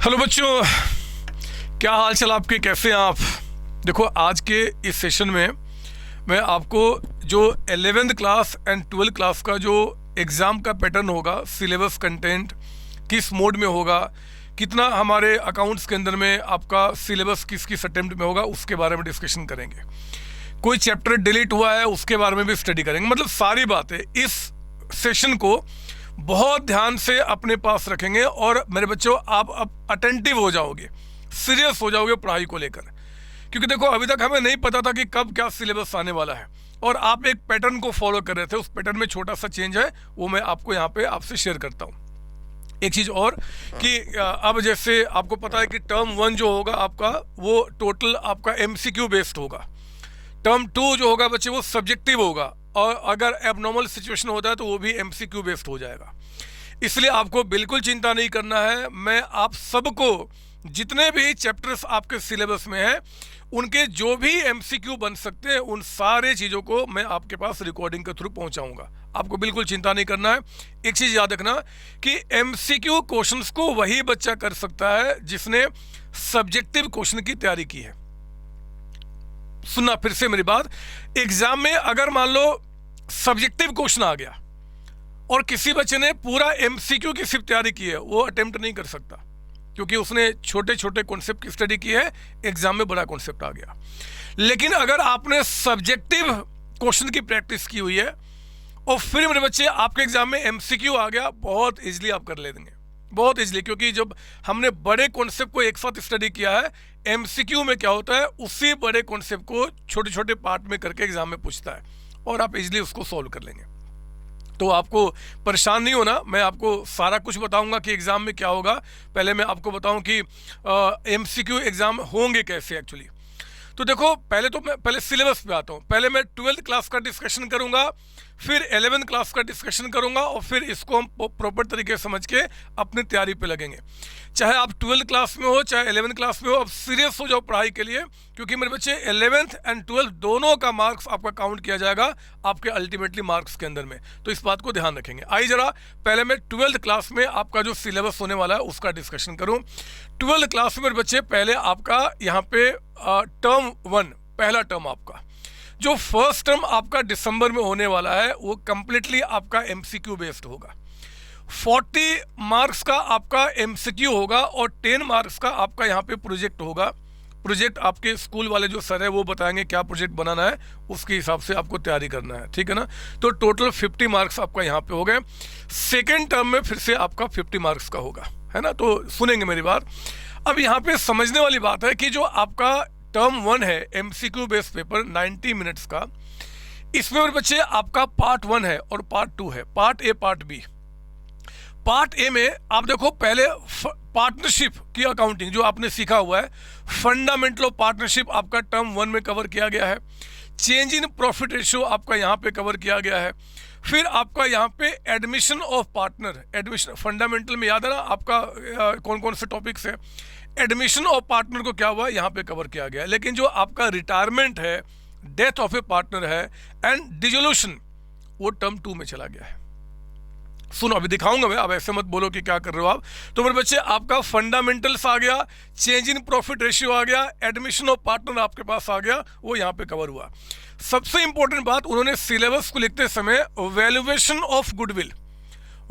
Hello बच्चों, क्या हाल चाल आपके, कैसे हैं आप। देखो, आज के इस सेशन में मैं आपको जो 11th class and 12th class का जो एग्ज़ाम का पैटर्न होगा, सिलेबस कंटेंट किस मोड में होगा, कितना हमारे अकाउंट्स के अंदर में आपका सिलेबस किस किस अटेम्प्ट में होगा, उसके बारे में डिस्कशन करेंगे। कोई चैप्टर डिलीट हुआ है उसके बारे में भी स्टडी करेंगे। मतलब सारी बातें इस सेशन को बहुत ध्यान से अपने पास रखेंगे और मेरे बच्चों आप अब अटेंटिव हो जाओगे, सीरियस हो जाओगे पढ़ाई को लेकर। क्योंकि देखो, अभी तक हमें नहीं पता था कि कब क्या सिलेबस आने वाला है और आप एक पैटर्न को फॉलो कर रहे थे। उस पैटर्न में छोटा सा चेंज है, वो मैं आपको यहाँ पे आपसे शेयर करता हूँ। एक चीज़ और कि अब जैसे आपको पता है कि टर्म 1 जो होगा आपका, वो टोटल आपका MCQ बेस्ड होगा। टर्म 2 जो होगा बच्चे, वो सब्जेक्टिव होगा, और अगर एबनॉर्मल सिचुएशन होता है तो वो भी MCQ बेस्ड हो जाएगा। इसलिए आपको बिल्कुल चिंता नहीं करना है। मैं आप सबको जितने भी चैप्टर्स आपके सिलेबस में हैं उनके जो भी MCQ बन सकते हैं, उन सारे चीज़ों को मैं आपके पास रिकॉर्डिंग के थ्रू पहुंचाऊंगा। आपको बिल्कुल चिंता नहीं करना है। एक चीज़ याद रखना कि MCQ क्वेश्चंस को वही बच्चा कर सकता है जिसने सब्जेक्टिव क्वेश्चन की तैयारी की है। सुनना फिर से मेरी बात, एग्जाम में अगर मान लो सब्जेक्टिव क्वेश्चन आ गया और किसी बच्चे ने पूरा MCQ की सिर्फ तैयारी की है, वो अटेम्प्ट नहीं कर सकता, क्योंकि उसने छोटे छोटे कॉन्सेप्ट की स्टडी की है, एग्जाम में बड़ा कॉन्सेप्ट आ गया। लेकिन अगर आपने सब्जेक्टिव क्वेश्चन की प्रैक्टिस की हुई है और फिर मेरे बच्चे आपके एग्जाम में MCQ आ गया, बहुत इजीली आप कर लेंगे, बहुत इजीली। क्योंकि जब हमने बड़े कॉन्सेप्ट को एक साथ स्टडी किया है, MCQ में क्या होता है, उसी बड़े कॉन्सेप्ट को छोटे छोटे पार्ट में करके एग्जाम में पूछता है और आप इजीली उसको सॉल्व कर लेंगे। तो आपको परेशान नहीं होना, मैं आपको सारा कुछ बताऊंगा कि एग्जाम में क्या होगा। पहले मैं आपको बताऊं कि MCQ एग्जाम होंगे कैसे एक्चुअली। तो देखो, पहले सिलेबस पे आता हूँ। पहले मैं 12th क्लास का डिस्कशन करूंगा, फिर 11th क्लास का डिस्कशन करूंगा और फिर इसको हम प्रॉपर तरीके से समझ के अपनी तैयारी पे लगेंगे। चाहे आप 12th क्लास में हो चाहे 11th क्लास में हो, अब सीरियस हो जाओ पढ़ाई के लिए, क्योंकि मेरे बच्चे 11th एंड 12th दोनों का मार्क्स आपका काउंट किया जाएगा आपके अल्टीमेटली मार्क्स के अंदर में। तो इस बात को ध्यान रखेंगे। आइए जरा पहले मैं 12th क्लास में आपका जो सिलेबस होने वाला है उसका डिस्कशन करूँ। 12th क्लास में मेरे बच्चे पहले आपका यहाँ पे टर्म 1, पहला टर्म आपका जो फर्स्ट टर्म आपका दिसंबर में होने वाला है, वो कंप्लीटली आपका MCQ बेस्ड होगा। 40 मार्क्स का आपका MCQ होगा और 10 मार्क्स का आपका यहाँ पे प्रोजेक्ट होगा। प्रोजेक्ट आपके स्कूल वाले जो सर है वो बताएंगे क्या प्रोजेक्ट बनाना है, उसके हिसाब से आपको तैयारी करना है, ठीक है ना। तो टोटल 50 मार्क्स आपका यहाँ पे हो गए। सेकेंड टर्म में फिर से आपका 50 मार्क्स का होगा, है ना। तो सुनेंगे मेरी बात। अब यहाँ पे समझने वाली बात है कि जो आपका टर्म 1 है MCQ बेस्ड पेपर 90 मिनट्स का, इसमें मेरे बच्चे आपका पार्ट 1 है और पार्ट 2 है, part A part B। Part A में आप देखो, पहले पार्टनरशिप की अकाउंटिंग जो आपने सीखा हुआ है, फंडामेंटल ऑफ पार्टनरशिप आपका टर्म 1 में कवर किया गया है। चेंज इन प्रॉफिट रेशियो आपका यहाँ पे कवर किया गया है। फिर आपका यहाँ पे admission of partner, admission fundamental में याद है ना आपका कौन कौन से टॉपिक्स है। एडमिशन ऑफ पार्टनर को क्या हुआ, यहाँ पे कवर किया गया है। लेकिन जो आपका रिटायरमेंट है, डेथ ऑफ ए पार्टनर है एंड डिसोल्यूशन, वो टर्म 2 में चला गया है। सुनो, अभी दिखाऊंगा मैं, अब ऐसे मत बोलो कि क्या कर रहे हो आप। तो मेरे बच्चे आपका फंडामेंटल्स आ गया, चेंज इन प्रॉफिट रेशियो आ गया, एडमिशन ऑफ पार्टनर आपके पास आ गया, वो यहाँ पे कवर हुआ। सबसे इंपॉर्टेंट बात, उन्होंने सिलेबस को लिखते समय valuation of goodwill,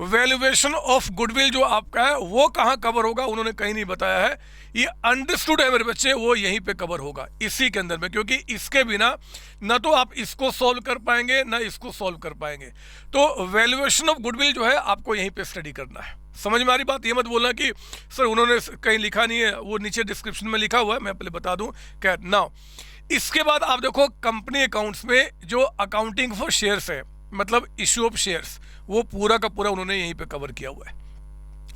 valuation of goodwill जो आपका है वो कहाँ कवर होगा उन्होंने कहीं नहीं बताया है। ये अंडरस्टूड है मेरे बच्चे, वो यहीं पे कवर होगा इसी के अंदर में, क्योंकि इसके बिना ना तो आप इसको सॉल्व कर पाएंगे ना इसको सॉल्व कर पाएंगे। तो वैल्यूएशन ऑफ गुडविल जो है आपको यहीं पे स्टडी करना है। समझ में आ रही बात। ये मत बोलना कि सर उन्होंने कहीं लिखा नहीं है, वो नीचे डिस्क्रिप्शन में लिखा हुआ है, मैं पहले बता दूं क्या नाउ। इसके बाद आप देखो कंपनी अकाउंट्स में जो अकाउंटिंग फॉर शेयर्स है, मतलब इश्यू ऑफ शेयर्स, वो पूरा का पूरा उन्होंने यहीं पे कवर किया हुआ है।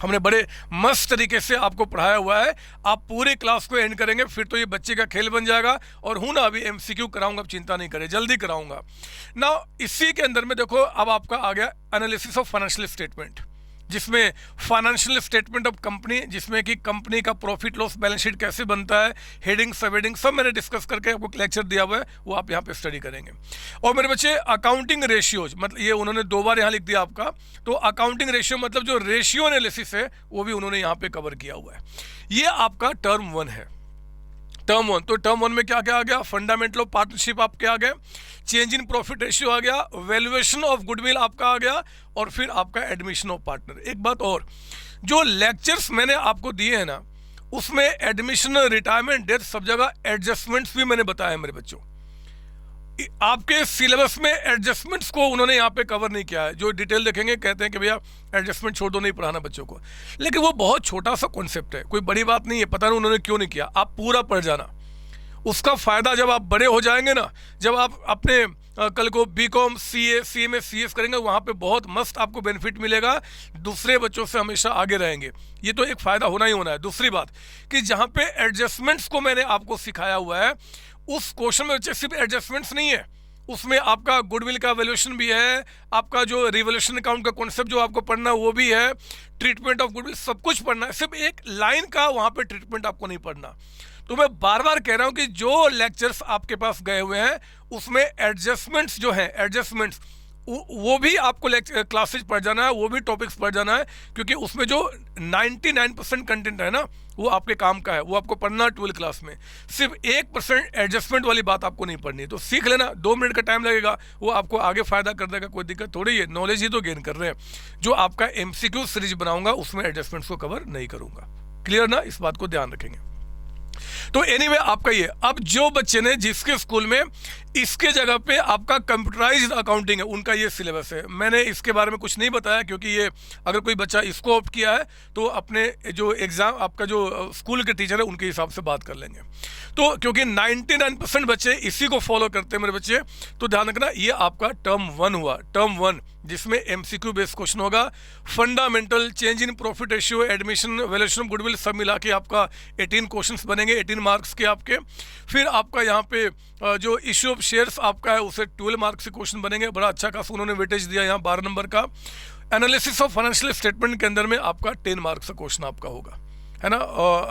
हमने बड़े मस्त तरीके से आपको पढ़ाया हुआ है। आप पूरे क्लास को एंड करेंगे फिर तो ये बच्चे का खेल बन जाएगा। और हूँ ना, अभी MCQ कराऊंगा, अब चिंता नहीं करें, जल्दी कराऊंगा ना। इसी के अंदर में देखो, अब आपका आ गया एनालिसिस ऑफ फाइनेंशियल स्टेटमेंट। जिसमें फाइनेंशियल स्टेटमेंट ऑफ कंपनी, जिसमें कि कंपनी का प्रॉफिट लॉस बैलेंस शीट कैसे बनता है, हेडिंग सब हेडिंग सब मैंने डिस्कस करके आपको लेक्चर दिया हुआ है, वो आप यहाँ पे स्टडी करेंगे। और मेरे बच्चे अकाउंटिंग रेशियोज, मतलब ये उन्होंने 2 बार यहाँ लिख दिया आपका, तो अकाउंटिंग रेशियो मतलब जो रेशियो एनालिसिस है वो भी उन्होंने यहाँ पे कवर किया हुआ है। ये आपका टर्म 1 है। टर्म 1, तो टर्म 1 में क्या क्या आ गया, फंडामेंटल ऑफ पार्टनरशिप आपके आ गए, चेंज इन प्रॉफिट रेशियो आ गया, वैल्यूएशन ऑफ गुडविल आपका आ गया, और फिर आपका एडमिशन ऑफ पार्टनर। एक बात और, जो लेक्चर्स मैंने आपको दिए हैं ना, उसमें एडमिशन, रिटायरमेंट, डेथ, सब जगह एडजस्टमेंट्स भी मैंने बताया है मेरे बच्चों। आपके सिलेबस में एडजस्टमेंट्स को उन्होंने यहाँ पे कवर नहीं किया है। जो डिटेल देखेंगे कहते हैं कि भैया एडजस्टमेंट छोड़ दो, नहीं पढ़ाना बच्चों को, लेकिन वो बहुत छोटा सा कॉन्सेप्ट है, कोई बड़ी बात नहीं है, पता नहीं उन्होंने क्यों नहीं किया। आप पूरा पढ़ जाना, उसका फायदा जब आप बड़े हो जाएंगे ना, जब आप अपने कल को बीकॉम सीए में सीएस करेंगे, वहाँ पे बहुत मस्त आपको बेनिफिट मिलेगा, दूसरे बच्चों से हमेशा आगे रहेंगे। ये तो एक फ़ायदा होना ही होना है। दूसरी बात कि जहाँ पे एडजस्टमेंट्स को मैंने आपको सिखाया हुआ है, उस क्वेश्चन में सिर्फ एडजस्टमेंट्स नहीं है, उसमें आपका गुडविल का वैल्यूएशन भी है, आपका जो रिवोल्यूशन अकाउंट का कॉन्सेप्ट जो आपको पढ़ना है वो भी है, ट्रीटमेंट ऑफ गुडविल, सब कुछ पढ़ना है। सिर्फ एक लाइन का वहाँ पे ट्रीटमेंट आपको नहीं पढ़ना। तो मैं बार बार कह रहा हूँ कि जो लेक्चर्स आपके पास गए हुए हैं उसमें एडजस्टमेंट्स जो हैं, एडजस्टमेंट्स वो भी आपको क्लासेज पढ़ जाना है, वो भी टॉपिक्स पढ़ जाना है, क्योंकि उसमें जो 99% कंटेंट है ना वो आपके काम का है, वो आपको पढ़ना 12 क्लास में। सिर्फ 1% एडजस्टमेंट वाली बात आपको नहीं पढ़नी है, तो सीख लेना, 2 मिनट का टाइम लगेगा, वो आपको आगे फायदा कर देगा, कोई दिक्कत थोड़ी है, नॉलेज ही तो गेन कर रहे हैं। जो आपका MCQ सीरीज बनाऊंगा उसमें एडजस्टमेंट्स को कवर नहीं करूंगा। क्लियर ना, इस बात को ध्यान रखेंगे। तो एनीवे आपका ये, अब जो बच्चे ने जिसके स्कूल में इसके जगह पे आपका कंप्यूटराइज्ड अकाउंटिंग है, उनका ये सिलेबस है। मैंने इसके बारे में कुछ नहीं बताया, क्योंकि ये अगर कोई बच्चा इसको ऑप्ट किया है तो अपने जो एग्ज़ाम आपका जो स्कूल के टीचर है उनके हिसाब से बात कर लेंगे। तो क्योंकि 99% बच्चे इसी को फॉलो करते हैं मेरे बच्चे, तो ध्यान रखना ये आपका टर्म 1 हुआ। टर्म 1 जिसमें MCQ बेस्ड क्वेश्चन होगा, fundamental, change in profit ratio, admission, valuation, goodwill, सब मिला के आपका 18 क्वेश्चंस बनेंगे, 18 मार्क्स के आपके। फिर आपका यहाँ पे जो इश्यू ऑफ शेयर्स आपका है उसे 12 मार्क्स के क्वेश्चन बनेंगे, बड़ा अच्छा खासा उन्होंने वेटेज दिया यहाँ 12 नंबर का। एनालिसिस ऑफ फाइनेंशियल स्टेटमेंट के अंदर में आपका 10 मार्क्स का क्वेश्चन आपका होगा, है ना,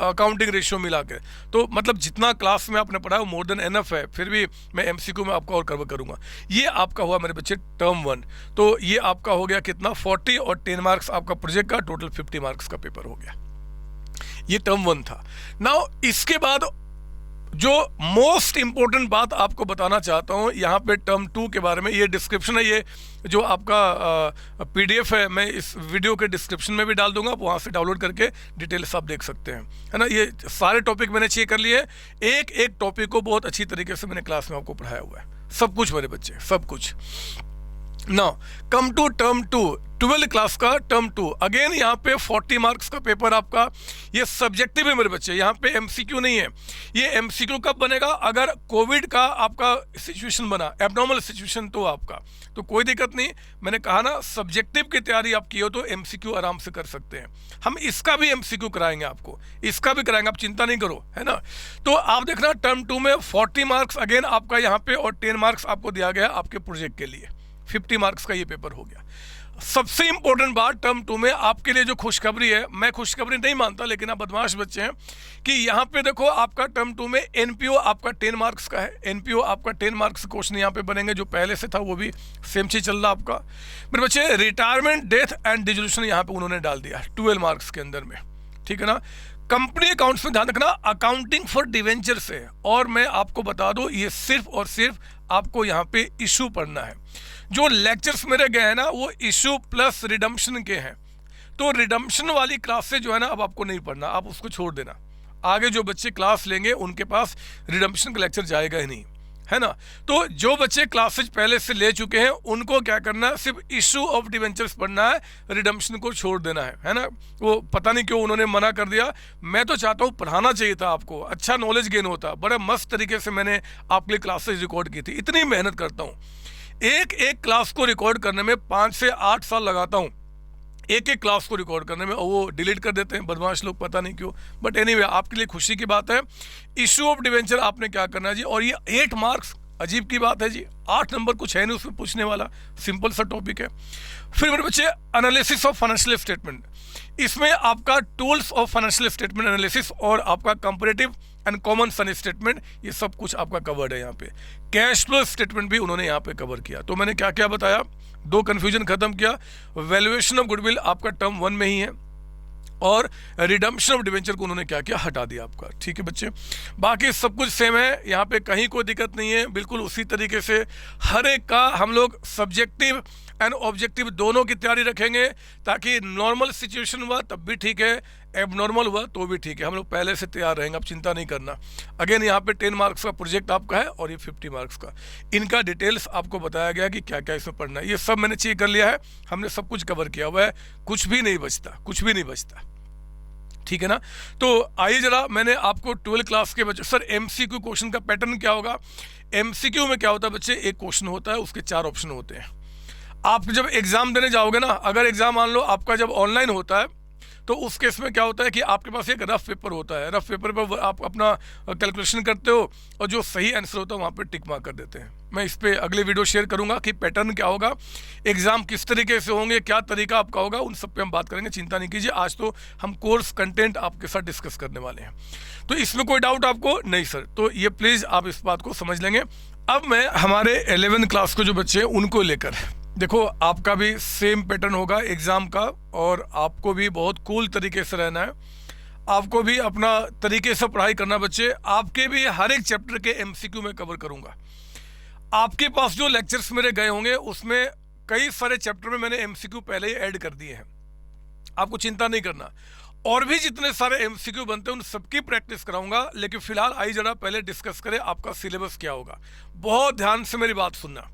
अकाउंटिंग रेशियो मिला के। तो मतलब जितना क्लास में आपने पढ़ा है वो मोर देन एनफ है, फिर भी मैं MCQ में आपका और कवर करूंगा। ये आपका हुआ मेरे बच्चे टर्म 1। तो ये आपका हो गया कितना, 40 और 10 मार्क्स आपका प्रोजेक्ट का, टोटल 50 मार्क्स का पेपर हो गया। ये टर्म 1 था। नाउ इसके बाद जो मोस्ट इंपॉर्टेंट बात आपको बताना चाहता हूँ यहाँ पे टर्म 2 के बारे में, ये डिस्क्रिप्शन है, ये जो आपका PDF है मैं इस वीडियो के डिस्क्रिप्शन में भी डाल दूंगा, आप वहाँ से डाउनलोड करके डिटेल्स आप देख सकते हैं, है ना। ये सारे टॉपिक मैंने चेक कर लिए, एक एक टॉपिक को बहुत अच्छी तरीके से मैंने क्लास में आपको पढ़ाया हुआ है, सब कुछ मेरे बच्चे, सब कुछ। Now come to term 2, 12 class का टर्म 2। अगेन यहाँ पे 40 मार्क्स का पेपर आपका, ये सब्जेक्टिव है मेरे बच्चे, यहाँ पे MCQ नहीं है। ये MCQ कब बनेगा, अगर कोविड का आपका सिचुएशन बना, एबनॉर्मल सिचुएशन, तो आपका तो कोई दिक्कत नहीं। मैंने कहा ना, सब्जेक्टिव की तैयारी आप की हो तो MCQ आराम से कर सकते हैं। हम इसका भी MCQ कराएंगे आपको, इसका भी कराएंगे, आप चिंता नहीं करो, है ना। तो आप देखना टर्म 2 में 40 मार्क्स अगेन आपका यहाँ पे, और 10 मार्क्स आपको दिया गया आपके प्रोजेक्ट के लिए, 50 मार्क्स का ये पेपर हो गया। सबसे इंपॉर्टेंट बात टर्म 2 में आपके लिए जो खुशखबरी है, मैं खुशखबरी नहीं मानता लेकिन आप बदमाश बच्चे हैं, कि यहाँ पे देखो आपका टर्म 2 में NPO आपका 10 मार्क्स का है। NPO आपका 10 मार्क्स क्वेश्चन यहाँ पे बनेंगे, जो पहले से था वो भी सेम चीज चल रहा आपका मेरे बच्चे। रिटायरमेंट, डेथ एंड डिसोल्यूशन यहाँ पे उन्होंने डाल दिया 12 मार्क्स के अंदर में, ठीक है ना। कंपनी अकाउंट्स में ध्यान रखना, अकाउंटिंग फॉर डिवेंचर से, और मैं आपको बता दूं ये सिर्फ और सिर्फ आपको यहाँ पे इशू पढ़ना है। जो लेक्चर्स मेरे गए हैं ना वो इशू प्लस रिडम्पशन के हैं, तो रिडम्पशन वाली क्लास से जो है ना अब आपको नहीं पढ़ना, आप उसको छोड़ देना। आगे जो बच्चे क्लास लेंगे उनके पास रिडम्पशन का लेक्चर जाएगा ही नहीं, है ना। तो जो बच्चे क्लासेज पहले से ले चुके हैं उनको क्या करना है, सिर्फ इशू ऑफ डिवेंचर्स पढ़ना है, रिडम्पशन को छोड़ देना है ना। वो पता नहीं क्यों उन्होंने मना कर दिया। मैं तो चाहता हूँ पढ़ाना चाहिए था आपको, अच्छा नॉलेज गेन होता, बड़े मस्त तरीके से मैंने आपके लिए क्लासेज रिकॉर्ड की थी, इतनी मेहनत करता हूँ, एक एक क्लास को रिकॉर्ड करने में 5 से 8 साल लगाता हूँ, एक एक क्लास को रिकॉर्ड करने में, और वो डिलीट कर देते हैं बदमाश लोग, पता नहीं क्यों। बट एनीवे आपके लिए खुशी की बात है, इशू ऑफ डिवेंचर आपने क्या करना है जी, और ये 8 मार्क्स अजीब की बात है जी, 8 नंबर कुछ है नहीं उसमें पूछने वाला, सिंपल सा टॉपिक है। फिर मेरे बच्चे एनालिसिस ऑफ फाइनेंशियल स्टेटमेंट, इसमें आपका tools of financial statement analysis और आपका comparative and common size statement, ये सब कुछ आपका कवर्ड है यहाँ पे। कैश फ्लो स्टेटमेंट भी उन्होंने यहाँ पे कवर किया। तो मैंने क्या क्या बताया, 2 कन्फ्यूजन खत्म किया। वैल्यूएशन ऑफ गुडविल आपका टर्म 1 में ही है, और रिडम्पशन ऑफ डिवेंचर को उन्होंने क्या किया, हटा दिया आपका। ठीक है बच्चे, बाकी सब कुछ सेम है, यहाँ पे कहीं कोई दिक्कत नहीं है। बिल्कुल उसी तरीके से हर एक का हम लोग सब्जेक्टिव एंड ऑब्जेक्टिव दोनों की तैयारी रखेंगे, ताकि नॉर्मल सिचुएशन हुआ तब भी ठीक है, एबनॉर्मल हुआ तो भी ठीक है, हम लोग पहले से तैयार रहेंगे, आप चिंता नहीं करना। अगेन यहाँ पे 10 मार्क्स का प्रोजेक्ट आपका है और ये 50 मार्क्स का, इनका डिटेल्स आपको बताया गया कि क्या क्या इसमें पढ़ना है। ये सब मैंने चेक कर लिया है, हमने सब कुछ कवर किया हुआ है, कुछ भी नहीं बचता, कुछ भी नहीं बचता। ठीक है ना। तो आइए जरा, मैंने आपको 12 क्लास के बच्चे, सर एमसीक्यू क्वेश्चन का पैटर्न क्या होगा। एमसीक्यू में क्या होता है बच्चे, एक क्वेश्चन होता है, उसके 4 ऑप्शन होते हैं। आप जब एग्जाम देने जाओगे ना, अगर एग्जाम मान लो आपका जब ऑनलाइन होता है, तो उस केस में क्या होता है कि आपके पास एक रफ पेपर होता है, रफ पेपर पर आप अपना कैलकुलेशन करते हो और जो सही आंसर होता है वहाँ पे टिक मार्क कर देते हैं। मैं इस पे अगले वीडियो शेयर करूंगा कि पैटर्न क्या होगा, एग्जाम किस तरीके से होंगे, क्या तरीका आपका होगा, उन सब पे हम बात करेंगे, चिंता नहीं कीजिए। आज तो हम कोर्स कंटेंट आपके साथ डिस्कस करने वाले हैं, तो इसमें कोई डाउट आपको नहीं सर, तो ये प्लीज़ आप इस बात को समझ लेंगे। अब मैं हमारे 11th क्लास के जो बच्चे हैं उनको लेकर, देखो आपका भी सेम पैटर्न होगा एग्ज़ाम का, और आपको भी बहुत कूल तरीके से रहना है, आपको भी अपना तरीके से पढ़ाई करना बच्चे। आपके भी हर एक चैप्टर के एमसीक्यू में कवर करूंगा। आपके पास जो लेक्चर्स मेरे गए होंगे उसमें कई सारे चैप्टर में मैंने एमसीक्यू पहले ही ऐड कर दिए हैं, आपको चिंता नहीं करना। और भी जितने सारे एमसीक्यू बनते हैं उन सबकी प्रैक्टिस कराऊंगा, लेकिन फिलहाल आई जरा पहले डिस्कस करें आपका सिलेबस क्या होगा। बहुत ध्यान से मेरी बात सुनना।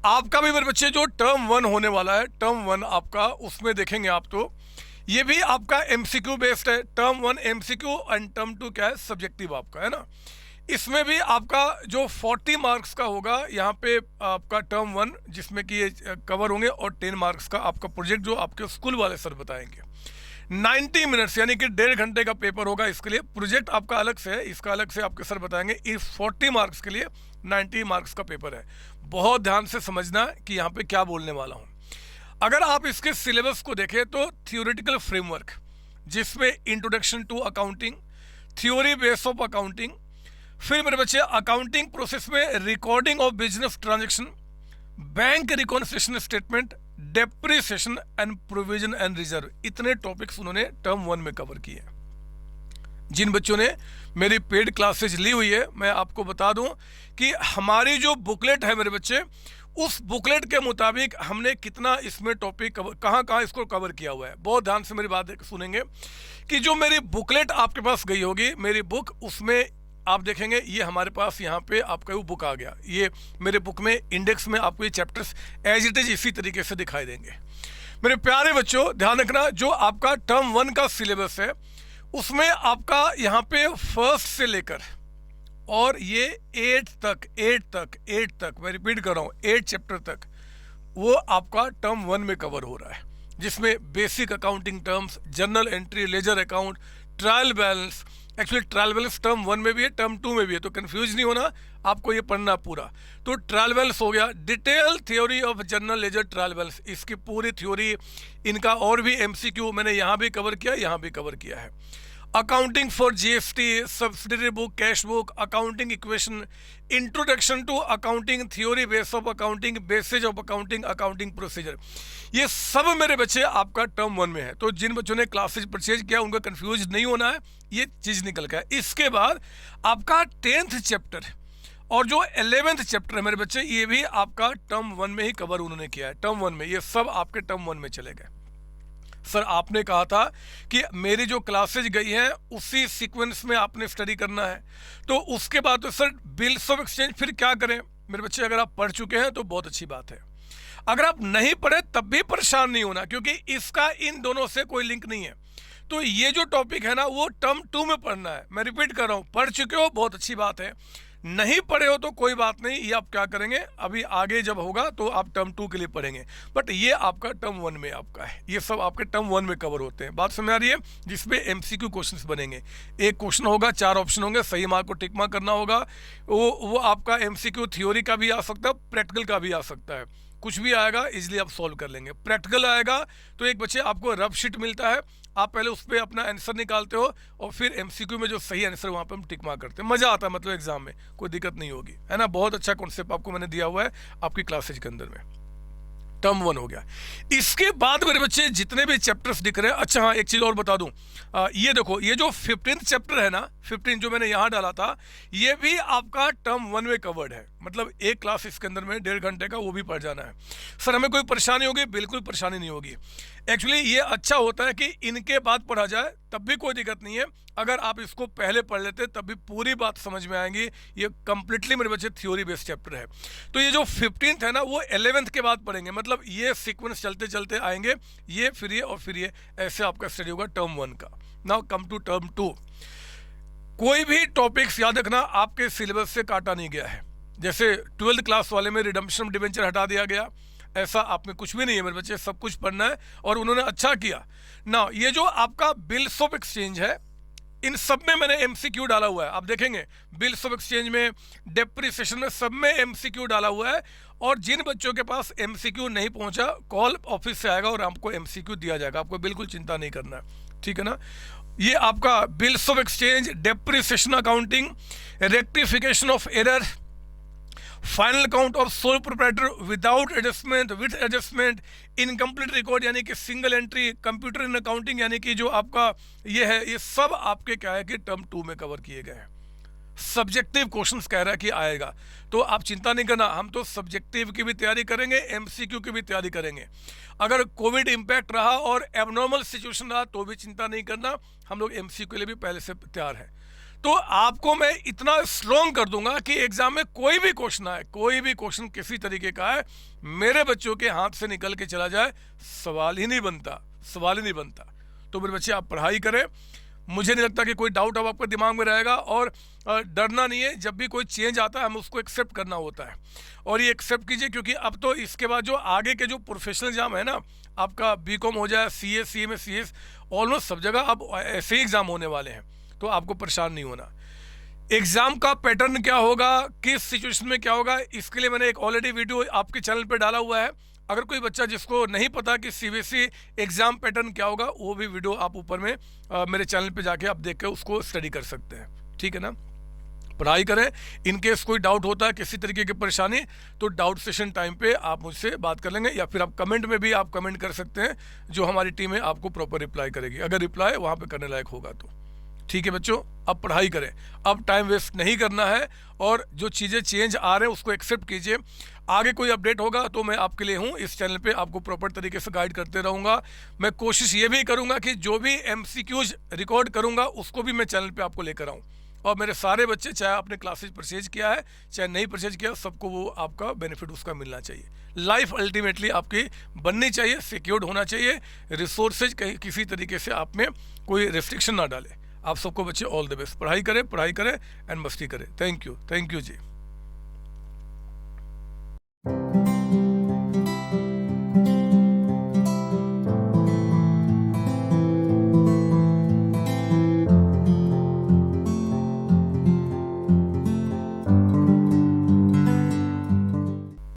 आपका भी मेरे बच्चे जो टर्म 1 होने वाला है, टर्म 1 आपका, उसमें देखेंगे आप तो ये भी आपका एमसीक्यू बेस्ड है। टर्म 1 एमसीक्यू एंड टर्म 2 क्या है, सब्जेक्टिव आपका है ना। इसमें भी आपका जो 40 मार्क्स का होगा यहाँ पे आपका टर्म 1, जिसमें कि ये कवर होंगे, और 10 मार्क्स का आपका प्रोजेक्ट जो आपके स्कूल वाले सर बताएंगे। 90 मिनट्स यानी कि 1.5 घंटे का पेपर होगा। इसके लिए प्रोजेक्ट आपका अलग से है, इसका अलग से आपके सर बताएंगे। इस 40 मार्क्स के लिए 90 मार्क्स का पेपर है। बहुत ध्यान से समझना कि यहाँ पे क्या बोलने वाला हूँ। अगर आप इसके सिलेबस को देखें तो थियोरेटिकल फ्रेमवर्क, जिसमें introduction to accounting, theory base of accounting, फिर मेरे बच्चे अकाउंटिंग प्रोसेस में recording of business transaction, bank reconciliation statement, depreciation and provision and reserve, इतने टॉपिक्स उन्होंने टर्म 1 में कवर किए हैं। जिन बच्चों ने मेरी पेड क्लासेज ली हुई है, मैं आपको बता दूं कि हमारी जो बुकलेट है मेरे बच्चे, उस बुकलेट के मुताबिक हमने कितना इसमें टॉपिक कहाँ कहाँ इसको कवर किया हुआ है। बहुत ध्यान से मेरी बात सुनेंगे कि जो मेरी बुकलेट आपके पास गई होगी, मेरी बुक, उसमें आप देखेंगे ये हमारे पास यहाँ पे आपका वो बुक आ गया। ये मेरे बुक में इंडेक्स में आपको ये चैप्टर्स एज इट इज इसी तरीके से दिखाई देंगे। मेरे प्यारे बच्चों ध्यान रखना, जो आपका टर्म 1 का सिलेबस है उसमें आपका यहाँ पे फर्स्ट से लेकर और ये 8 तक मैं रिपीट कर रहा हूँ, 8 चैप्टर तक वो आपका टर्म 1 में कवर हो रहा है, जिसमें basic accounting terms, journal entry, ledger account, trial balance. Actually trial balance term 1 में भी है, टर्म 2 में भी है, तो कंफ्यूज नहीं होना, आपको ये पढ़ना पूरा। तो ट्रायल बैलेंस हो गया, detail theory of journal ledger trial balance, इसकी पूरी थ्योरी, इनका और भी एमसीक्यू मैंने यहाँ भी कवर किया, यहाँ भी कवर किया है। Accounting for GST, subsidiary book, cash book, accounting equation, introduction to accounting, theory base of accounting, basis of accounting, accounting procedure, ये सब मेरे बच्चे आपका टर्म 1 में है। तो जिन बच्चों ने क्लासेज परचेज किया उनको कंफ्यूज नहीं होना है, ये चीज़ निकल गया। इसके बाद आपका 10th चैप्टर और जो 11th चैप्टर है मेरे बच्चे, ये भी आपका टर्म 1 में ही कवर उन्होंने किया है। टर्म 1 में ये सब आपके टर्म 1 में चले गए। सर आपने कहा था कि मेरी जो क्लासेज गई हैं उसी सीक्वेंस में आपने स्टडी करना है, तो उसके बाद तो सर बिल्स ऑफ एक्सचेंज फिर क्या करें। मेरे बच्चे अगर आप पढ़ चुके हैं तो बहुत अच्छी बात है, अगर आप नहीं पढ़े तब भी परेशान नहीं होना, क्योंकि इसका इन दोनों से कोई लिंक नहीं है। तो ये जो टॉपिक है ना वो टर्म 2 में पढ़ना है। मैं रिपीट कर रहा हूँ, पढ़ चुके हो बहुत अच्छी बात है, नहीं पढ़े हो तो कोई बात नहीं, ये आप क्या करेंगे, अभी आगे जब होगा तो आप टर्म 2 के लिए पढ़ेंगे, बट ये आपका टर्म 1 में आपका है, ये सब आपके टर्म 1 में कवर होते हैं। बात समझ आ रही है? जिसमें एमसीक्यू क्वेश्चंस बनेंगे, एक क्वेश्चन होगा, 4 ऑप्शन होंगे, सही मार्क को टिक मार्क करना होगा। वो आपका एमसीक्यू थ्योरी का भी आ सकता है, प्रैक्टिकल का भी आ सकता है, कुछ भी आएगा इजीली आप सॉल्व कर लेंगे। प्रैक्टिकल आएगा तो एक बच्चे आपको रफ शीट मिलता है, आप पहले उस पर अपना आंसर निकालते हो और फिर एमसीक्यू में जो सही आंसर वहाँ पे हम टिक मार्क करते हैं। मजा आता है, मतलब एग्जाम में कोई दिक्कत नहीं होगी, है ना। बहुत अच्छा कॉन्सेप्ट आपको मैंने दिया हुआ है आपकी क्लासेज के अंदर में। टर्म 1 हो गया। इसके बाद मेरे बच्चे जितने भी चैप्टर्स दिख रहे हैं, अच्छा हाँ एक चीज और बता दूं, ये देखो, ये जो 15th चैप्टर है ना, 15 जो मैंने यहां डाला था, ये भी आपका टर्म 1 में कवर्ड है। मतलब एक क्लास इसके अंदर में 1.5 घंटे का वो भी पढ़ जाना है। सर हमें कोई परेशानी होगी? बिल्कुल परेशानी नहीं होगी। एक्चुअली ये अच्छा होता है कि इनके बाद पढ़ा जाए, तब भी कोई दिक्कत नहीं है। अगर आप इसको पहले पढ़ लेते तब भी पूरी बात समझ में आएंगी। ये कंप्लीटली मेरे बच्चे थ्योरी बेस्ड चैप्टर है। तो ये जो 15th है ना, वो 11th के बाद पढ़ेंगे, मतलब ये सीक्वेंस चलते चलते आएंगे, ये फिर ये और फिर ये, ऐसे आपका स्टडी होगा टर्म 1 का। Now come to term 2। कोई भी टॉपिक्स याद रखना आपके सिलेबस से काटा नहीं गया है। जैसे 12th क्लास वाले में रिडम्पशन ऑफ डिबेंचर हटा दिया गया, ऐसा आप में कुछ भी नहीं है मेरे बच्चे, सब कुछ पढ़ना है और उन्होंने अच्छा किया ना। ये जो आपका बिल्स ऑफ एक्सचेंज है, इन सब में मैंने एमसीक्यू डाला हुआ है। आप देखेंगे बिल्स ऑफ एक्सचेंज में, डेप्रिसिएशन में, सब में एमसीक्यू डाला हुआ है। और जिन बच्चों के पास एमसीक्यू नहीं पहुंचा, कॉल ऑफिस से आएगा और आपको एमसीक्यू दिया जाएगा, आपको बिल्कुल चिंता नहीं करना है, ठीक है ना। ये आपका bills of exchange, depreciation accounting, rectification of error, final count of sole proprietor without adjustment, with adjustment, incomplete record यानी कि single entry, computer in accounting यानी कि जो आपका ये है, ये सब आपके क्या है कि टर्म 2 में कवर किए गए हैं। सब्जेक्टिव क्वेश्चंस कह रहा है कि आएगा, तो आप चिंता नहीं करना, हम तो सब्जेक्टिव की भी तैयारी करेंगे, एमसीक्यू की भी तैयारी करेंगे। अगर कोविड इंपैक्ट रहा और एबनॉर्मल सिचुएशन रहा तो भी चिंता नहीं करना, हम लोग एमसीक्यू के लिए भी पहले से तैयार हैं। तो आपको मैं इतना स्ट्रॉन्ग कर दूंगा कि एग्जाम में कोई भी क्वेश्चन आए, कोई भी क्वेश्चन किसी तरीके का है, मेरे बच्चों के हाथ से निकल के चला जाए, सवाल ही नहीं बनता, सवाल ही नहीं बनता। तो मेरे बच्चे आप पढ़ाई करें, मुझे नहीं लगता कि कोई डाउट अब आपके दिमाग में रहेगा। और डरना नहीं है, जब भी कोई चेंज आता है हम उसको एक्सेप्ट करना होता है, और ये एक्सेप्ट कीजिए, क्योंकि अब तो इसके बाद जो आगे के जो प्रोफेशनल एग्जाम है ना, आपका बीकॉम हो जाए, सीए, सीएमए, सीएस, ऑलमोस्ट सब जगह अब ऐसे ही एग्जाम होने वाले हैं, तो आपको परेशान नहीं होना। एग्जाम का पैटर्न क्या होगा, किस सिचुएशन में क्या होगा, इसके लिए मैंने एक ऑलरेडी वीडियो आपके चैनल पे डाला हुआ है। अगर कोई बच्चा जिसको नहीं पता कि सीबीएसई एग्जाम पैटर्न क्या होगा, वो भी वीडियो आप ऊपर में मेरे चैनल पे जाके आप देख के उसको स्टडी कर सकते हैं, ठीक है ना। पढ़ाई करें, इनकेस कोई डाउट होता है, किसी तरीके की परेशानी, तो डाउट सेशन टाइम पे आप मुझसे बात कर लेंगे, या फिर आप कमेंट में भी आप कमेंट कर सकते हैं, जो हमारी टीम है आपको प्रॉपर रिप्लाई करेगी, अगर रिप्लाई वहाँ पे करने लायक होगा तो। ठीक है बच्चों, अब पढ़ाई करें, अब टाइम वेस्ट नहीं करना है, और जो चीज़ें चेंज आ रहे हैं उसको एक्सेप्ट कीजिए। आगे कोई अपडेट होगा तो मैं आपके लिए हूँ, इस चैनल पे आपको प्रॉपर तरीके से गाइड करते रहूँगा। मैं कोशिश ये भी करूँगा कि जो भी एमसीक्यूज रिकॉर्ड करूँगा उसको भी मैं चैनल पे आपको लेकर आऊँ, और मेरे सारे बच्चे, चाहे आपने क्लासेज परचेज किया है चाहे नहीं परचेज किया, सबको वो आपका बेनिफिट उसका मिलना चाहिए। लाइफ अल्टीमेटली आपकी बननी चाहिए, सिक्योर्ड होना चाहिए, रिसोर्सेज कहीं किसी तरीके से आप में कोई रेस्ट्रिक्शन ना डाले। आप सबको बच्चे ऑल द बेस्ट, पढ़ाई करें एंड मस्ती करें। Thank you ji.